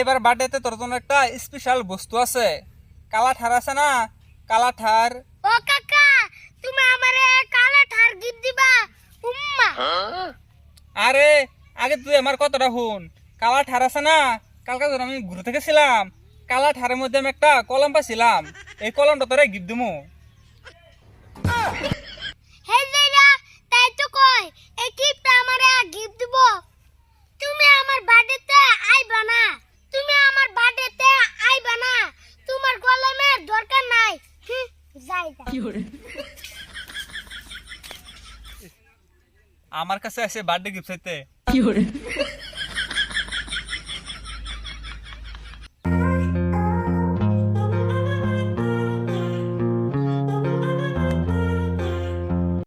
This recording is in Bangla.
এবার বার্থডেতে তোর জন্য একটা স্পেশাল বস্তু আছে। কালাঠার আছে না, কালাঠার। ও কাকা, তুমি আমারে কালা ঠার গিফট দিবা? উম্মা। আরে আগে তুই আমার কথাটা শুন। কালাঠার আছে না, কালকে যখন আমি ঘুরতে গেছিলাম, কালাঠারের মধ্যে আমি একটা কলম পাইছিলাম। এই কলমটা তোরে গিফট দিমু। হে যাইরা, তাই তো কই এই গিফটটা আমারে গিফট দিব। তুমি আমার বার্থডেতে আইবা না, তুমি আমার বার্থডেতে আইবা না, তোমার কলমের দরকার নাই। যাইগা। আমার কাছে আছে বার্থডে গিফট চাইতে।